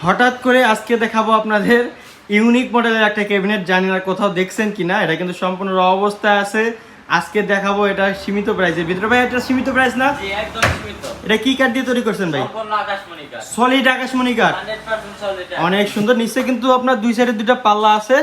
হঠাৎ করে আজকে দেখাবো আপনাদের ইউনিক মডেলের একটা ক্যাবিনেট, জানি না কোথাও দেখছেন কিনা। এটা কিন্তু সম্পূর্ণ র অবস্থায় আছে। আজকে দেখাবো এটা সীমিত প্রাইসের ভিতরে। ভাই এটা সীমিত প্রাইস না? জি একদম সীমিত। এটা কি কাঠ দিয়ে তৈরি করছেন ভাই? সম্পূর্ণ আকাশমণি কাঠ। সলিড আকাশমণি কাঠ, 100% সলিড। অনেক সুন্দর। নিচে কিন্তু আপনার দুই সাইডে দুইটা পাল্লা আছে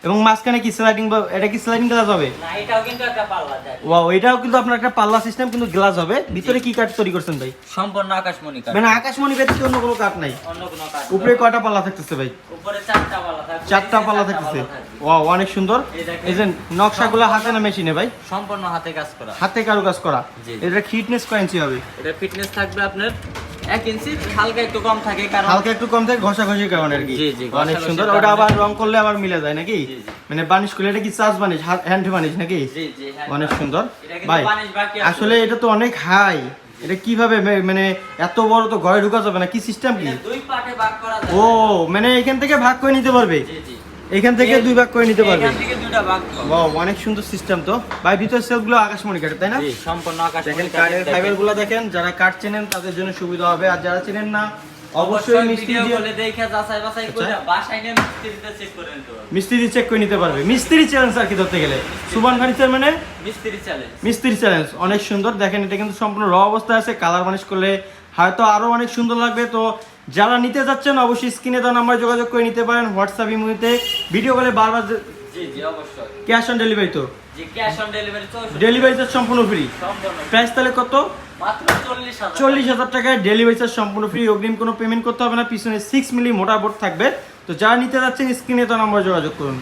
এবং মাঝখানে কি স্লাইডিং, বা এটা কি স্লাইডিং গ্লাস হবে? না এটাও কিন্তু একটা পাল্লা যায়। ওয়াও, এটাও কিন্তু আপনার একটা পাল্লা সিস্টেম, কিন্তু গ্লাস হবে। ভিতরে কি কাঠ তৈরি করছেন ভাই? সম্পূর্ণ আকাশমণি কাঠ। মানে আকাশমণি ব্যতীত অন্য কোনো কাঠ নাই? অন্য কোনো কাঠ। উপরে কয়টা পাল্লা থাকতেছে ভাই? উপরে 4টা পাল্লা থাকবে। চারটা পাল্লা থাকতেছে। ওয়াও, অনেক সুন্দর। এই যে নকশাগুলো হাতে না মেশিনে ভাই? সম্পূর্ণ হাতে কাজ করা। হাতে কারুকাজ করা। জি। এটা ফিটনেস কয় ইঞ্চি হবে? এটা ফিটনেস থাকবে আপনার 1 ইঞ্চি, হালকা একটু কম থাকে কারণ হালকা একটু কম থাকে ঘষাঘষির কারণে আর কি। জি, জি, অনেক ঘষাঘষির সুন্দর। কারণে। ওটা আবার রং করলে আবার মিলে যায় নাকি? জি, জি। মানে বানিশ করলে এটা কি চার্জ বানিশ, হ্যান্ড বানিশ নাকি? জি জি হ্যাঁ। অনেক সুন্দর এটা কিন্তু ভাই। বানিশ বাকি আছে। আসলে এটা তো অনেক হাই। এটা কিভাবে মানে এত বড় তো ঘরে ঢুকা যাবে না, কি সিস্টেম কি? এটা দুই পার্টে ভাগ করা যায়। ও মানে এখান থেকে ভাগ করে নিতে পারবে? জি জি। এখান থেকে দুই ভাগ করে নিতে পারবে? এখান থেকে দুইটা ভাগ করা। ওয়াও, অনেক সুন্দর সিস্টেম তো ভাই। ভিতর সেলগুলো আকাশমণি কাঠের, তাই না? জি সম্পূর্ণ দেখেন আকাশমণি কাঠের কাঠের। ফাইবারগুলো দেখেন। যারা কাঠ চেনেন তাদের জন্য সুবিধা হবে, আর যারা চেনেন না অবশ্যই মিস্ত্রি ভিডিও দিয়ে বলে দেখে যাচাই বাছাই করে আচ্ছা। বাসায় নিয়ে মিস্ত্রিতে চেক করে নিতে হবে। মিস্ত্রি চেক করে নিতে পারবে। মিস্ত্রি চ্যালেঞ্জ আর কি ধরতে গেলে। সুবান ফার্নিচার মানে মিস্ত্রি চ্যালেঞ্জ। মিস্ত্রি চ্যালেঞ্জ। অনেক সুন্দর। দেখেন এটা কিন্তু সম্পূর্ণ র অবস্থায় আছে। কালার মানিশ করলে হয়তো আরো অনেক সুন্দর লাগবে। তো যারা নিতে যাচ্ছেন অবশ্যই স্ক্রিনে দেওয়া নাম্বারে যোগাযোগ করে নিতে পারেন। হোয়াটসঅ্যাপ ইমোতে ভিডিও কলে বারবার। জি জি অবশ্যই। ক্যাশ অন ডেলিভারি তো? জি cash on delivery 64। Delivery charge সম্পূর্ণ ফ্রি। সম্পূর্ণ প্রাইস তাহলে কত? মাত্র 40,000। 40,000 টাকায় ডেলিভারি চার্জ সম্পূর্ণ ফ্রি। অগ্রিম কোনো পেমেন্ট করতে হবে না। পিছনে 6 মিলি মোটা বোর্ড থাকবে। তো যারা নিতে যাচ্ছেন স্ক্রিনে দেওয়া নাম্বারে যোগাযোগ করুন।